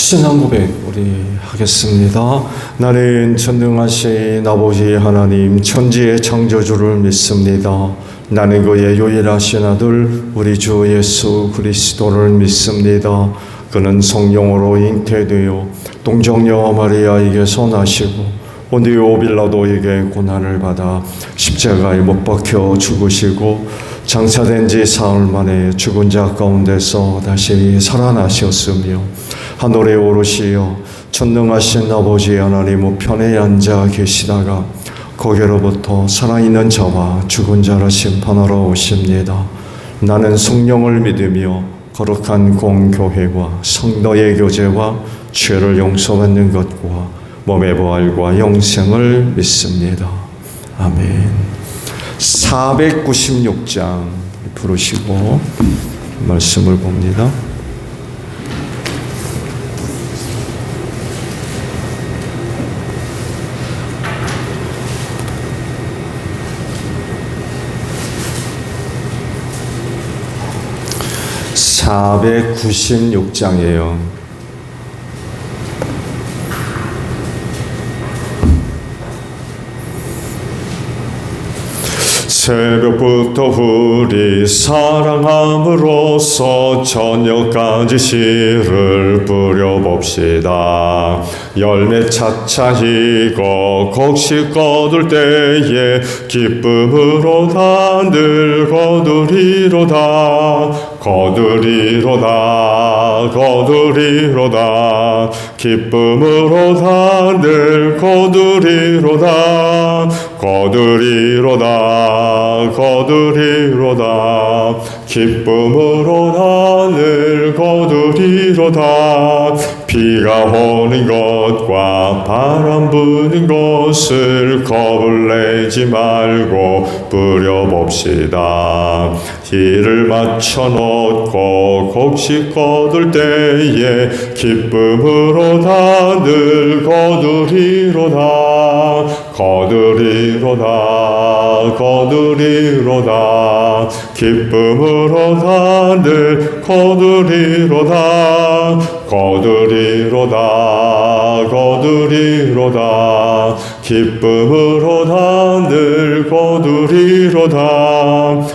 신앙 고백 우리 하겠습니다. 나는 전능하신 아버지 하나님 천지의 창조주를 믿습니다. 나는 그의 유일하신 아들 우리 주 예수 그리스도를 믿습니다. 그는 성령으로 잉태되어 동정녀 마리아에게서 나시고 본디오 빌라도에게 고난을 받아 십자가에 못 박혀 죽으시고 장사된 지 사흘 만에 죽은 자 가운데서 다시 살아나셨으며 하늘에 오르시어 전능하신 아버지 하나님 우편에 앉아 계시다가 거기로부터 살아있는 자와 죽은 자를 심판하러 오십니다. 나는 성령을 믿으며 거룩한 공교회와 성도의 교제와 죄를 용서받는 것과 몸의 부활과 영생을 믿습니다. 아멘. 496장 부르시고 말씀을 봅니다. (496장이에요) 새벽부터 우리 사랑함으로써 저녁까지 씨를 뿌려봅시다. 열매 차차이고 곡식 거둘 때에 기쁨으로 다들 거두리로다. 거두리로다. 거두리로다. 기쁨으로 다들 거두리로다. 거두리로다. 거두리로다. 기쁨으로 하늘 거두리로다. 비가 오는 것과 바람 부는 것을 겁을 내지 말고 뿌려봅시다. 이를 맞춰놓고 곡식 거둘 때에 기쁨으로 다들 거두리로다. 거두리로다. 거두리로다. 기쁨으로 다들 거두리로다. 거두리로다. 거두리로다. 기쁨으로 다들 거두리로다.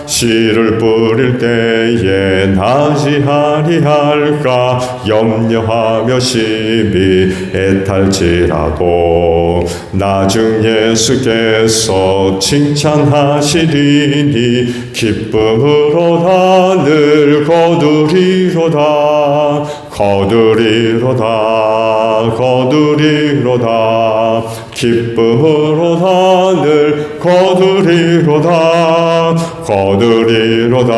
씨를 뿌릴 때에 나지 아니할까 염려하며 심히 애탈지라도 나중 예수께서 칭찬하시리니 기쁨으로 다들 거두리로다. 거두리로다. 거두리로다. 기쁨으로 다들 거두리로다. 거두리로다.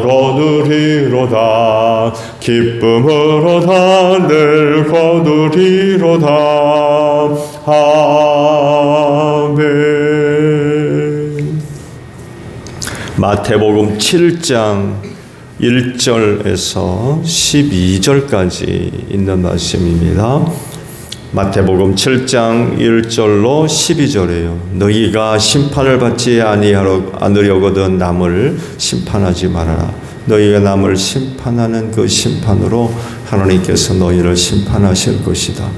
거두리로다. 기쁨으로 다들 거두리로다. 아멘. 마태복음 7장 1절에서 12절까지 있는 말씀입니다. 마태복음 7장 1절로 12절이에요. 너희가 심판을 받지 않으려거든 남을 심판하지 말아라. 너희가 남을 심판하는 그 심판으로 하나님께서 너희를 심판하실 것이다.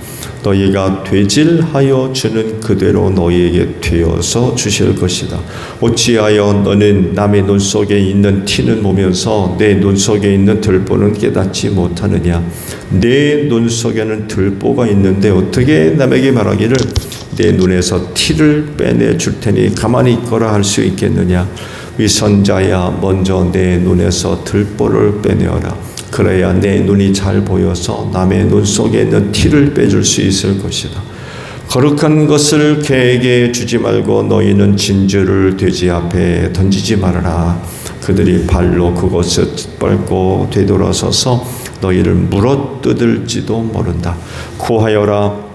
너희가 되질하여 주는 그대로 너희에게 되어서 주실 것이다. 어찌하여 너는 남의 눈 속에 있는 티는 보면서 내 눈 속에 있는 들보는 깨닫지 못하느냐. 내 눈 속에는 들보가 있는데 어떻게 남에게 말하기를 내 눈에서 티를 빼내 줄 테니 가만히 있거라 할 수 있겠느냐. 위선자야 먼저 내 눈에서 들보를 빼내어라. 그래야 내 눈이 잘 보여서 남의 눈 속에 있는 티를 빼줄 수 있을 것이다. 거룩한 것을 개에게 주지 말고 너희는 진주를 돼지 앞에 던지지 말아라. 그들이 발로 그것을 밟고 되돌아서서 너희를 물어뜯을지도 모른다. 구하여라.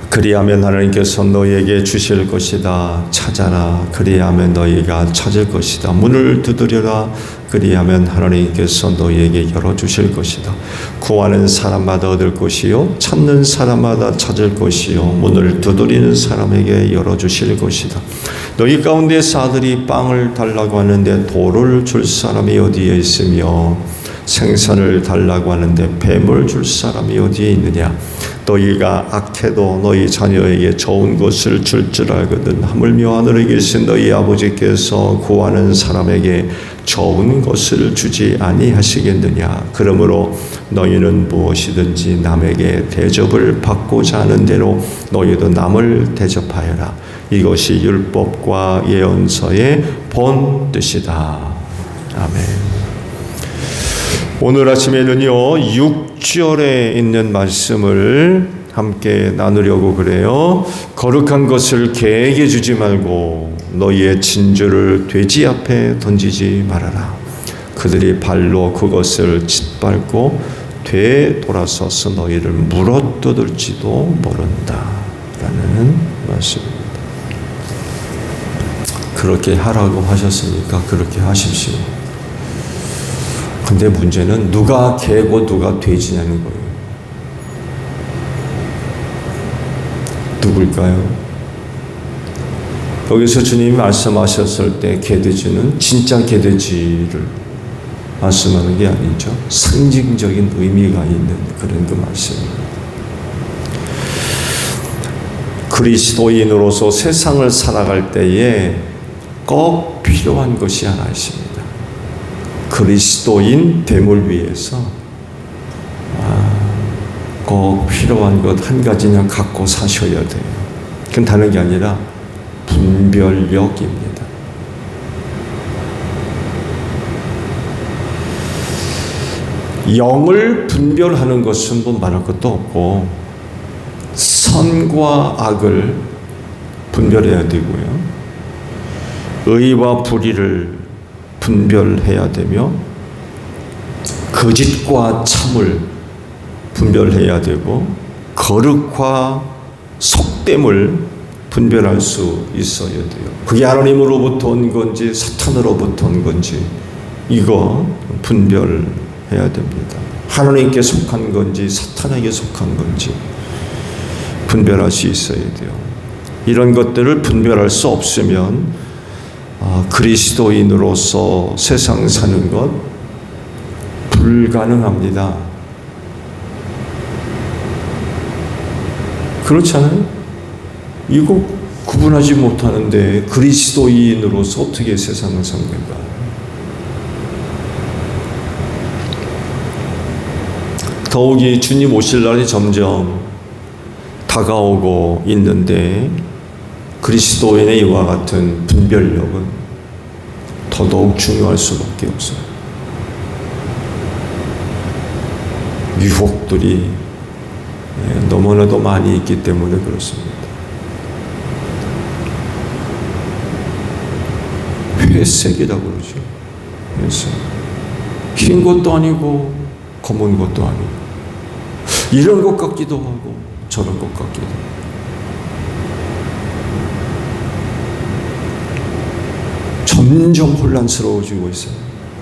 그리하면 하나님께서 너희에게 주실 것이다. 찾아라. 그리하면 너희가 찾을 것이다. 문을 두드려라. 그리하면 하나님께서 너희에게 열어주실 것이다. 구하는 사람마다 얻을 것이요 찾는 사람마다 찾을 것이요 문을 두드리는 사람에게 열어주실 것이다. 너희 가운데서 아들이 빵을 달라고 하는데 돌을 줄 사람이 어디에 있으며 생선을 달라고 하는데 뱀을 줄 사람이 어디에 있느냐. 너희가 악해도 너희 자녀에게 좋은 것을 줄 줄 알거든. 하물며 하늘에 계신 너희 아버지께서 구하는 사람에게 좋은 것을 주지 아니하시겠느냐. 그러므로 너희는 무엇이든지 남에게 대접을 받고자 하는 대로 너희도 남을 대접하여라. 이것이 율법과 예언서의 본 뜻이다. 아멘. 오늘 아침에는요 6절에 있는 말씀을 함께 나누려고 그래요. 거룩한 것을 개에게 주지 말고 너희의 진주를 돼지 앞에 던지지 말아라. 그들이 발로 그것을 짓밟고 되돌아서서 너희를 물어뜯을지도 모른다 라는 말씀입니다. 그렇게 하라고 하셨으니까 그렇게 하십시오. 근데 문제는 누가 개고 누가 돼지냐는 거예요. 누굴까요? 여기서 주님이 말씀하셨을 때 개돼지는 진짜 개돼지를 말씀하는 게 아니죠. 상징적인 의미가 있는 그런 그 말씀입니다. 그리스도인으로서 세상을 살아갈 때에 꼭 필요한 것이 하나 있습니다. 그리스도인 됨을 위해서 꼭 필요한 것 한 가지는 갖고 사셔야 돼요. 그건 다른 게 아니라 분별력입니다. 영을 분별하는 것은 뭐 말할 것도 없고 선과 악을 분별해야 되고요. 의와 불의를 분별해야 되며 거짓과 참을 분별해야 되고 거룩과 속됨을 분별할 수 있어야 돼요. 그게 하나님으로부터 온 건지 사탄으로부터 온 건지 이거 분별해야 됩니다. 하나님께 속한 건지 사탄에게 속한 건지 분별할 수 있어야 돼요. 이런 것들을 분별할 수 없으면 그리스도인으로서 세상 사는 것 불가능합니다. 그렇잖아요? 이거 구분하지 못하는데 그리스도인으로서 어떻게 세상을 사는가? 더욱이 주님 오실 날이 점점 다가오고 있는데 그리스도인의 이와 같은 분별력은 더더욱 중요할 수밖에 없어요. 유혹들이 너무나도 많이 있기 때문에 그렇습니다. 회색이라고 그러죠. 회색. 흰 것도 아니고 검은 것도 아니고 이런 것 같기도 하고 저런 것 같기도 하고 점점 혼란스러워지고 있어요.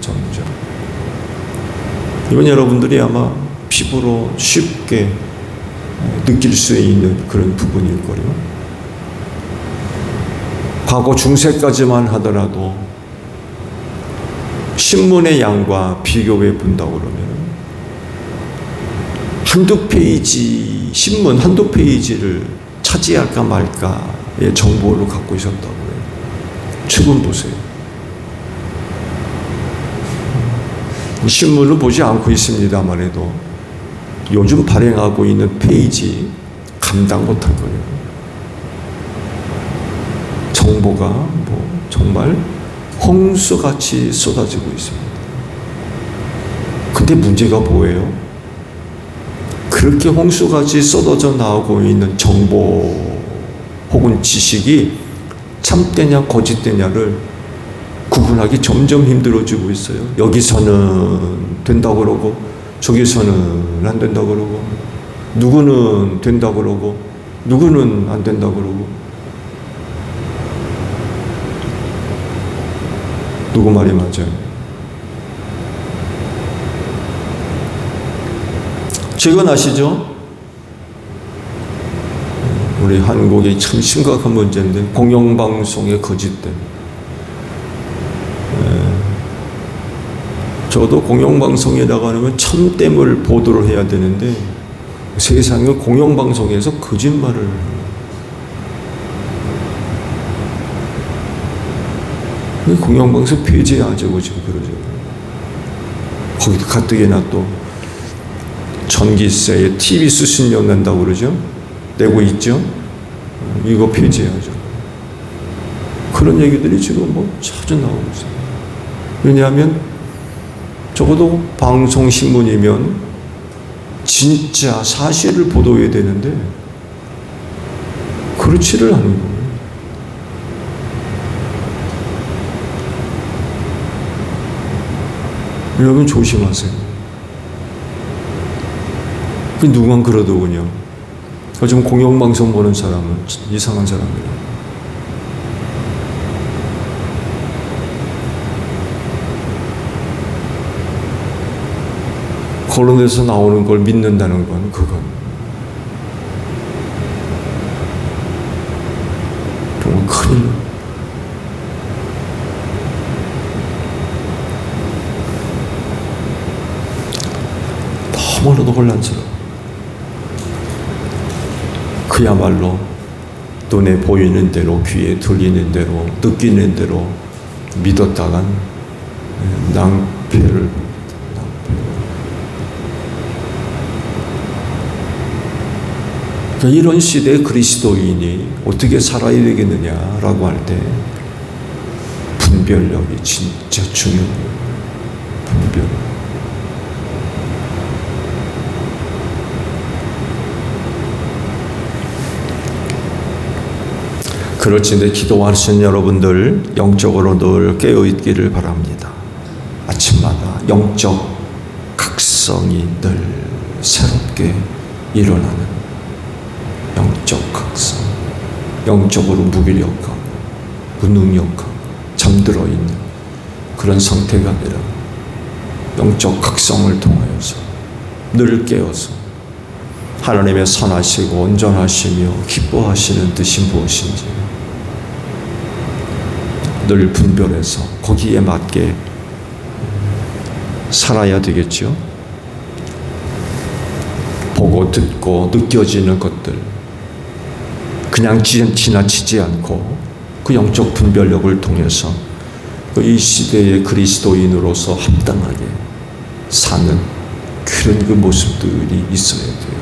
점점. 이건 여러분들이 아마 피부로 쉽게 느낄 수 있는 그런 부분일 거예요. 과거 중세까지만 하더라도 신문의 양과 비교해 본다고 그러면 한두 페이지, 신문 한두 페이지를 차지할까 말까의 정보를 갖고 있었다고 해요. 최근 보세요. 신문을 보지 않고 있습니다만 해도 요즘 발행하고 있는 페이지 감당 못할 거예요. 정보가 뭐 정말 홍수같이 쏟아지고 있습니다. 근데 문제가 뭐예요? 그렇게 홍수같이 쏟아져 나오고 있는 정보 혹은 지식이 참되냐 거짓되냐를 구분하기 점점 힘들어지고 있어요. 여기서는 된다고 그러고 저기서는 안 된다고 그러고 누구는 된다고 그러고 누구는 안 된다고 그러고 누구 말이 맞아요? 최근 아시죠? 우리 한국이 참 심각한 문제인데 공영방송의 거짓됨. 저도 공영방송에 나가면 참됨을 보도를 해야 되는데 세상에 공영방송에서 거짓말을 공영방송 폐지하자고 지금 그러죠. 거기도 가뜩이나 또 전기세에 TV 수신료 낸다고 그러죠. 내고 있죠. 이거 폐지하죠. 그런 얘기들이 지금 뭐 자주 나오고 있어요. 왜냐하면 적어도 방송신문이면 진짜 사실을 보도해야 되는데 그렇지를 않은 거예요. 여러분 조심하세요. 누가 그러더군요. 요즘 공영방송 보는 사람은 이상한 사람이에요. 언론에서 나오는 걸 믿는다는 건 그건 정말 큰일. 너무나도 혼란스러워. 그야말로 눈에 보이는 대로, 귀에 들리는 대로, 느끼는 대로 믿었다간 낭패를. 이런 시대의 그리스도인이 어떻게 살아야 되겠느냐라고 할 때 분별력이 진짜 중요해요. 분별. 그렇지만 기도하시는 여러분들 영적으로 늘 깨어있기를 바랍니다. 아침마다 영적 각성이 늘 새롭게 일어나는 영적 각성, 영적으로 무기력하고 무능력하고 잠들어 있는 그런 상태가 아니라 영적 각성을 통하여서 늘 깨어서 하나님의 선하시고 온전하시며 기뻐하시는 뜻이 무엇인지 늘 분별해서 거기에 맞게 살아야 되겠죠. 보고 듣고 느껴지는 것들 그냥 지나치지 않고 그 영적 분별력을 통해서 이 시대의 그리스도인으로서 합당하게 사는 그런 그 모습들이 있어야 돼요.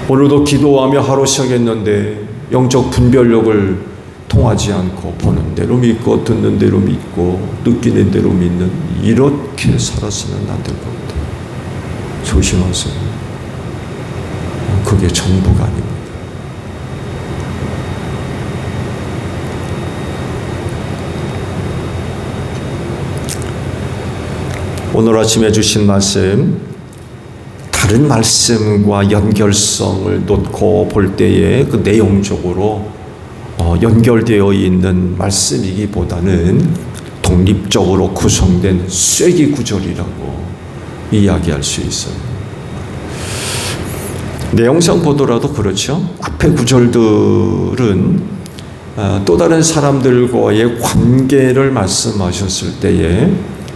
오늘도 기도하며 하루 시작했는데 영적 분별력을 통하지 않고 보는 대로 믿고 듣는 대로 믿고 느끼는 대로 믿는 이렇게 살아서는 안 될 것 같아요. 조심하세요. 그게 전부가 아닙니다. 오늘 아침에 주신 말씀 다른 말씀과 연결성을 놓고 볼 때에 그 내용적으로 연결되어 있는 말씀이기보다는 독립적으로 구성된 쐐기 구절이라고 이야기할 수 있어요. 내용상 보더라도 그렇죠. 앞에 구절들은 또 다른 사람들과의 관계를 말씀하셨을 때에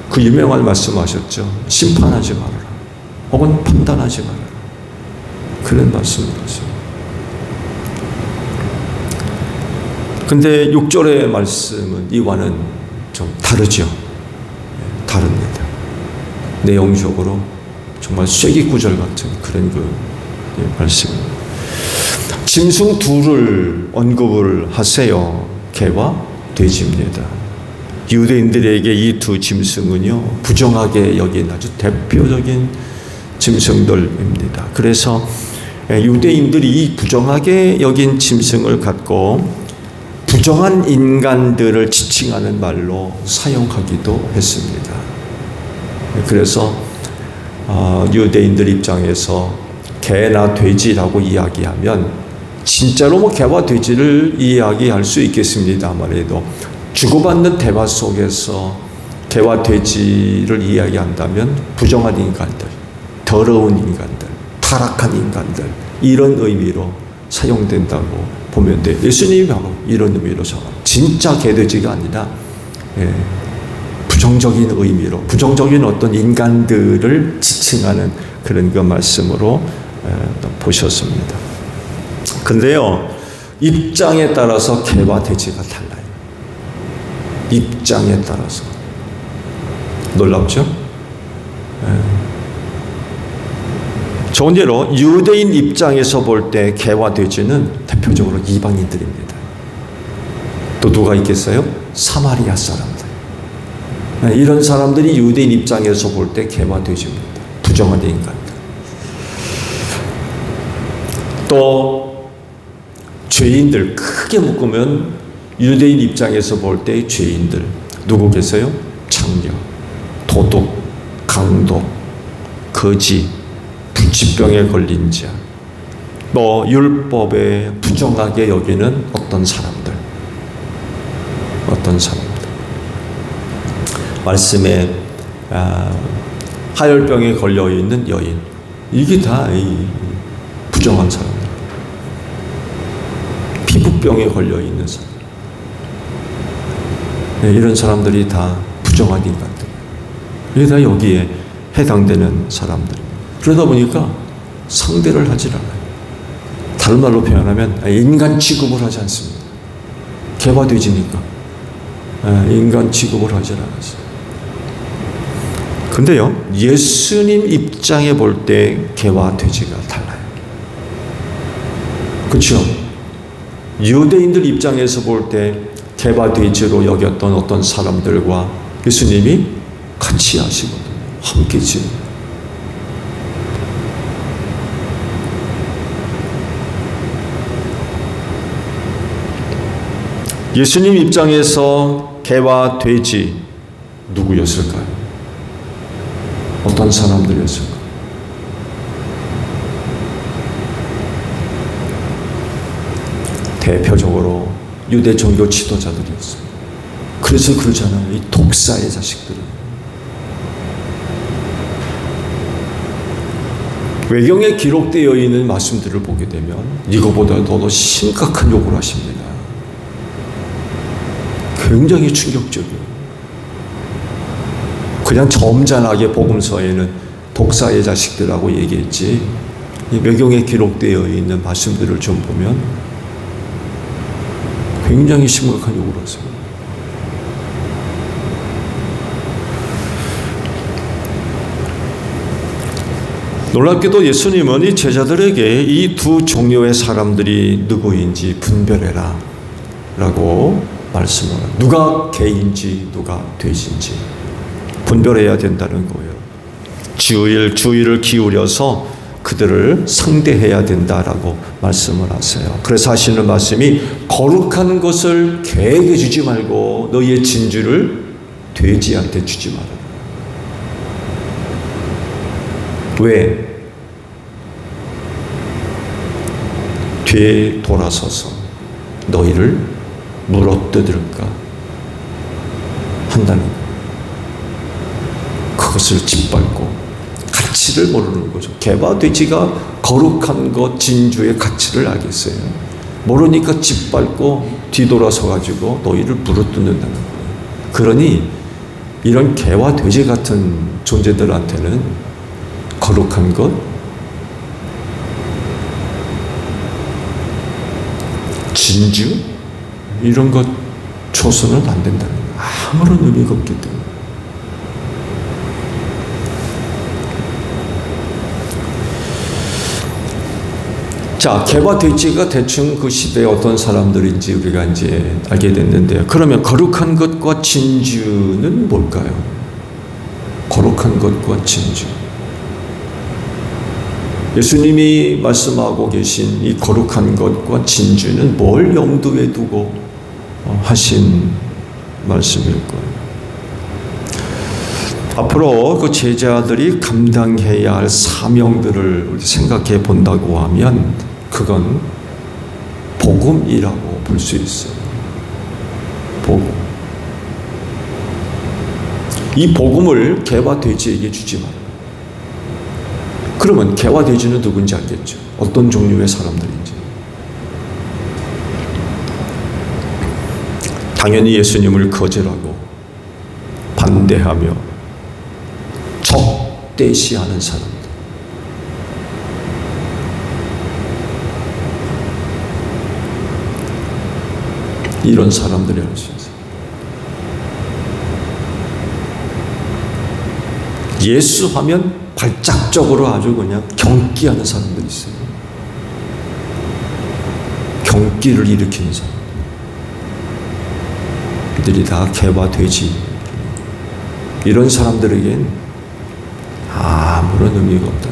그 유명한 말씀하셨죠. 심판하지 말아라. 혹은 판단하지 말아라. 그런 말씀을 하세요. 근데 6절의 말씀은 이와는 좀 다르죠. 다릅니다. 내용적으로 정말 쐐기 구절 같은 그런 말씀입니다. 짐승 둘을 언급을 하세요. 개와 돼지입니다. 유대인들에게 이 두 짐승은요, 부정하게 여긴 아주 대표적인 짐승들입니다. 그래서 유대인들이 이 부정하게 여긴 짐승을 갖고 부정한 인간들을 지칭하는 말로 사용하기도 했습니다. 그래서 유대인들 입장에서 개나 돼지라고 이야기하면 진짜로 뭐 개와 돼지를 이야기할 수 있겠습니다만에도 주고받는 대화 속에서 개와 돼지를 이야기한다면 부정한 인간들, 더러운 인간들, 타락한 인간들 이런 의미로 사용된다고 보면 돼요. 예수님이 바로 이런 의미로 진짜 개돼지가 아니라 부정적인 의미로, 부정적인 어떤 인간들을 지칭하는 그런 그 말씀으로 보셨습니다. 근데요, 입장에 따라서 개와 돼지가 달라요. 입장에 따라서. 놀랍죠? 좋은 예로 유대인 입장에서 볼 때 개와 돼지는 대표적으로 이방인들입니다. 또 누가 있겠어요? 사마리아 사람들. 이런 사람들이 유대인 입장에서 볼 때 개와 돼지입니다. 부정한 인간들. 또 죄인들, 크게 묶으면 유대인 입장에서 볼 때 죄인들 누구 계세요? 창녀, 도둑, 강도, 거지, 불치병에 걸린 자, 또 율법에 부정하게 여기는 어떤 사람들. 말씀에 하열병에 걸려있는 여인, 이게 다 이 부정한 사람들. 피부병에 걸려있는 사람. 이런 사람들이 다 부정한 인간들. 이게 다 여기에 해당되는 사람들. 그러다 보니까 상대를 하질 않아요. 다른 말로 표현하면 인간 취급을 하지 않습니다. 개와 돼지니까 인간 취급을 하질 않았어요. 근데요, 예수님 입장에 볼 때 개와 돼지가 달라요. 그렇죠? 유대인들 입장에서 볼 때 개와 돼지로 여겼던 어떤 사람들과 예수님이 같이 하시거든요. 함께 지내요. 예수님 입장에서 개와 돼지 누구였을까요? 어떤 사람들이었을까요? 대표적으로 유대 종교 지도자들이었어요. 그래서 그러잖아요. 이 독사의 자식들은. 외경에 기록되어 있는 말씀들을 보게 되면 이거보다 더 심각한 욕을 하십니다. 굉장히 충격적이에요. 그냥 점잖하게 복음서에는 독사의 자식들하고 얘기했지, 이 외경에 기록되어 있는 말씀들을 좀 보면 굉장히 심각한 욕을 하세요. 놀랍게도 예수님은 이 제자들에게 이 두 종류의 사람들이 누구인지 분별해라 라고 말씀을, 누가 개인지 누가 돼지인지 분별해야 된다는 거예요. 주의를 기울여서 그들을 상대해야 된다라고 말씀을 하세요. 그래서 하시는 말씀이 거룩한 것을 개에게 주지 말고 너희의 진주를 돼지한테 주지 마라. 왜? 뒤에 돌아서서 너희를 물어뜯을까 한다는 거예요. 그것을 짓밟고 가치를 모르는 거죠. 개와 돼지가 거룩한 것, 진주의 가치를 알겠어요. 모르니까 짓밟고 뒤돌아서 가지고 너희를 물어뜯는다는 거예요. 그러니 이런 개와 돼지 같은 존재들한테는 거룩한 것, 진주 이런 것 줘서는 안 된다는 거예요. 아무런 의미가 없기 때문에. 자, 개와 돼지가 대충 그 시대에 어떤 사람들인지 우리가 이제 알게 됐는데요. 그러면 거룩한 것과 진주는 뭘까요? 거룩한 것과 진주. 예수님이 말씀하고 계신 이 거룩한 것과 진주는 뭘 염두에 두고 하신 말씀일까요? 앞으로 그 제자들이 감당해야 할 사명들을 우리 생각해 본다고 하면 그건 복음이라고 볼 수 있어요. 복음. 이 복음을 개와 돼지에게 주지 마라. 그러면 개와 돼지는 누군지 알겠죠? 어떤 종류의 사람들인지. 당연히 예수님을 거절하고 반대하며 적대시하는 사람들. 이런 사람들이 할 수 있어요. 예수 하면 발작적으로 아주 그냥 경기하는 사람들이 있어요. 경기를 일으키는 사람. 그들이 다 개화돼지. 이런 사람들에겐 아무런 의미가 없다.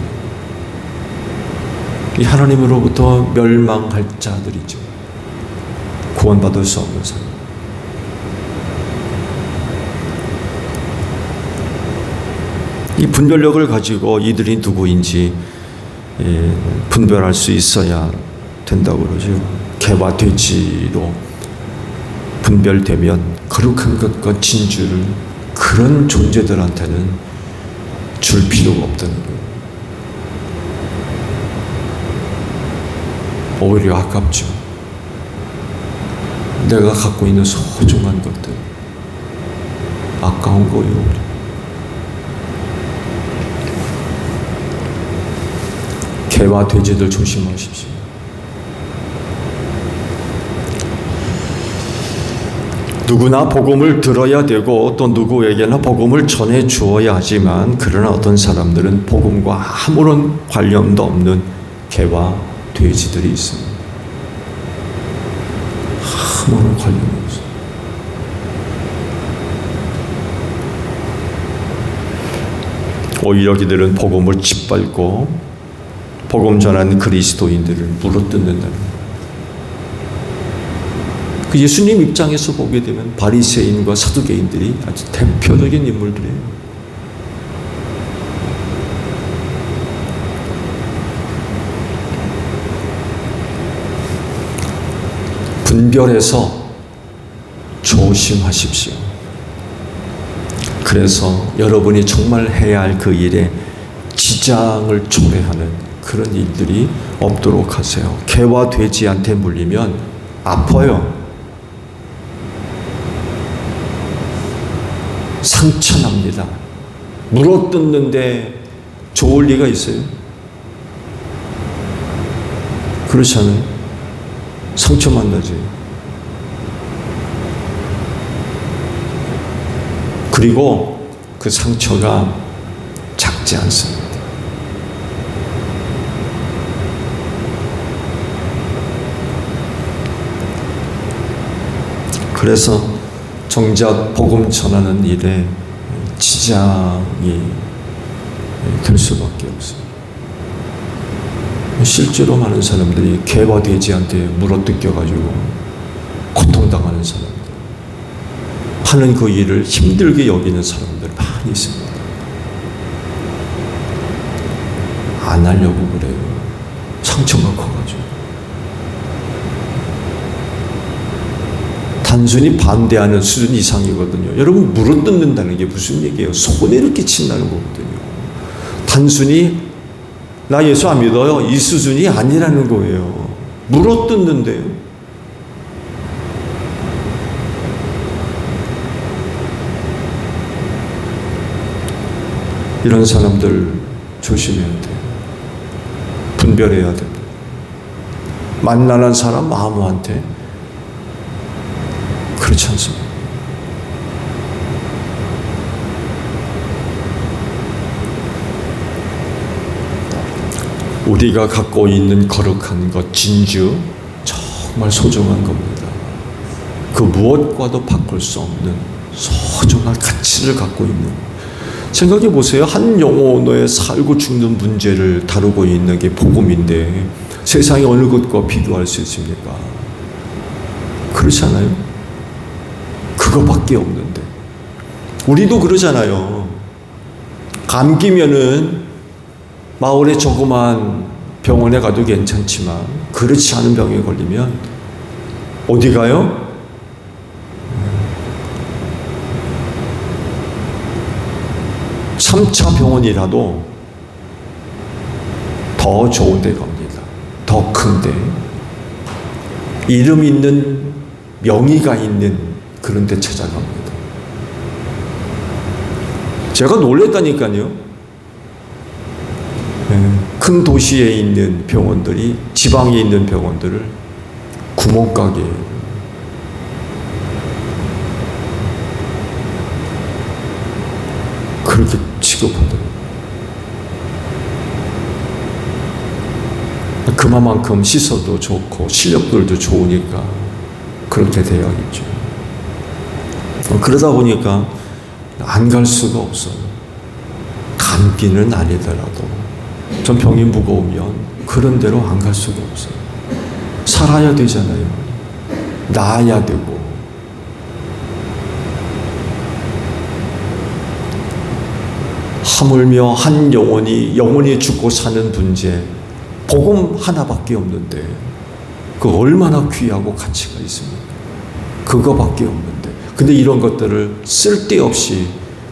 이 하나님으로부터 멸망할 자들이죠. 구원받을 수 없는 사람. 이 분별력을 가지고 이들이 누구인지 분별할 수 있어야 된다고 그러죠. 개와 돼지로 분별되면 거룩한 것과 진주를 그런 존재들한테는 줄 필요가 없다는 거예요. 오히려 아깝죠. 내가 갖고 있는 소중한 것들 아까운 거예요. 개와 돼지들 조심하십시오. 누구나 복음을 들어야 되고 또 누구에게나 복음을 전해 주어야 하지만 그러나 어떤 사람들은 복음과 아무런 관련도 없는 개와 돼지들이 있습니다. 아무런 관련이 없어요. 오히려 그들은 복음을 짓밟고 복음 전하는 그리스도인들을 물어뜯는다는 거예요. 그 예수님 입장에서 보게 되면 바리새인과 사두개인들이 아주 대표적인 인물들이에요. 분별해서 조심하십시오. 그래서 여러분이 정말 해야 할 그 일에 지장을 초래하는 그런 일들이 없도록 하세요. 개와 돼지한테 물리면 아파요. 상처납니다. 물어뜯는데 좋을 리가 있어요? 그렇지 않아요? 상처만 나지. 그리고 그 상처가 작지 않습니다. 그래서 정작 복음 전하는 일에 지장이 될 수밖에 없습니다. 실제로 많은 사람들이 개와 돼지한테 물어뜯겨가지고 고통당하는 사람들, 하는 그 일을 힘들게 여기는 사람들 많이 있습니다. 안 하려고 그래요. 상처가 커가지고. 단순히 반대하는 수준 이상이거든요. 여러분, 물어뜯는다는 게 무슨 얘기예요? 손해를 끼친다는 거거든요. 단순히 나 예수 안 믿어요, 이 수준이 아니라는 거예요. 물어뜯는데요. 이런 사람들 조심해야 돼요. 분별해야 됩니다. 만나는 사람 아무한테 그렇지 않습니다. 우리가 갖고 있는 거룩한 것, 진주, 정말 소중한 겁니다. 그 무엇과도 바꿀 수 없는 소중한 가치를 갖고 있는. 생각해 보세요. 한 영혼의 살고 죽는 문제를 다루고 있는 게 복음인데 세상의 어느 것과 비교할 수 있습니까? 그렇지 않아요? 그거밖에 없는데. 우리도 그러잖아요. 감기면은 마을의 조그만 병원에 가도 괜찮지만 그렇지 않은 병에 걸리면 어디 가요? 3차 병원이라도 더 좋은 데 갑니다. 더 큰데. 이름 있는, 명의가 있는 그런 데 찾아갑니다. 제가 놀랬다니까요. 큰 도시에 있는 병원들이 지방에 있는 병원들을 구멍가게 그렇게 취급하더라고요. 그만큼 시설도 좋고 실력들도 좋으니까 그렇게 되어야겠죠. 그러다 보니까 안 갈 수가 없어요. 감기는 아니더라도 전 병이 무거우면 그런 데로 안 갈 수가 없어요. 살아야 되잖아요. 나아야 되고. 하물며 한 영혼이 죽고 사는 문제, 복음 하나밖에 없는데 그 얼마나 귀하고 가치가 있습니까? 그거밖에 없는데. 근데 이런 것들을 쓸데없이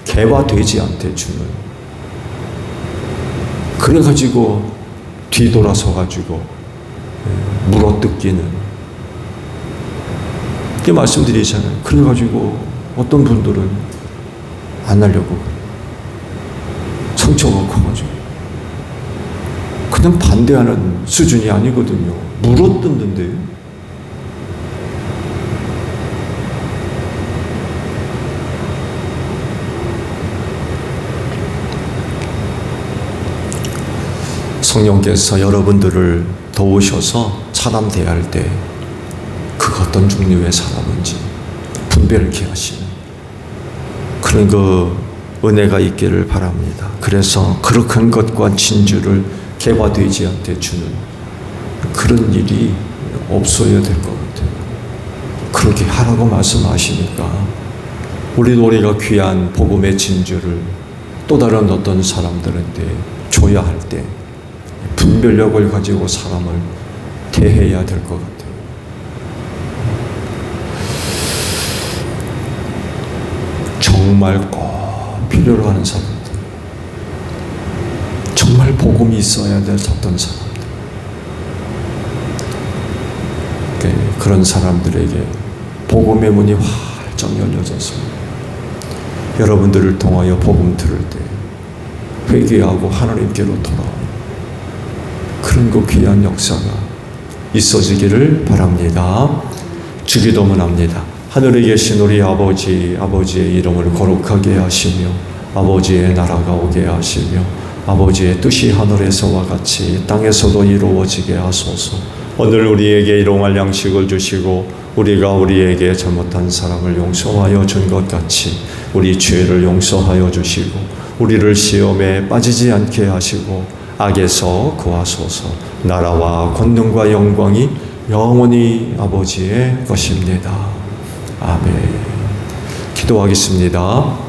개화되지 않게 주는, 그래가지고 뒤돌아서가지고 물어뜯기는, 이렇게 말씀드리잖아요. 그래가지고 어떤 분들은 안 하려고 상처가 커가지고 그냥 반대하는 수준이 아니거든요. 물어뜯는데요. 성령께서 여러분들을 도우셔서 사람 대할 때 그 어떤 종류의 사람인지 분별케 하시는 그런 그 은혜가 있기를 바랍니다. 그래서 거룩한 것과 진주를 개화되지 않게 주는 그런 일이 없어야 될 것 같아요. 그렇게 하라고 말씀하시니까 우리가 귀한 복음의 진주를 또 다른 어떤 사람들한테 줘야 할 때 분별력을 가지고 사람을 대해야 될 것 같아요. 정말 꼭 필요로 하는 사람들, 정말 복음이 있어야 될 어떤 사람들, 그런 사람들에게 복음의 문이 활짝 열려져서 여러분들을 통하여 복음 들을 때 회개하고 하나님께로 돌아오는 그런 그 귀한 역사가 있어지기를 바랍니다. 주기도문 합니다. 하늘에 계신 우리 아버지의 이름을 거룩하게 하시며 아버지의 나라가 오게 하시며 아버지의 뜻이 하늘에서와 같이 땅에서도 이루어지게 하소서. 오늘 우리에게 일용할 양식을 주시고 우리가 우리에게 잘못한 사람을 용서하여 준 것 같이 우리 죄를 용서하여 주시고 우리를 시험에 빠지지 않게 하시고 악에서 구하소서. 나라와 권능과 영광이 영원히 아버지의 것입니다. 아멘. 기도하겠습니다.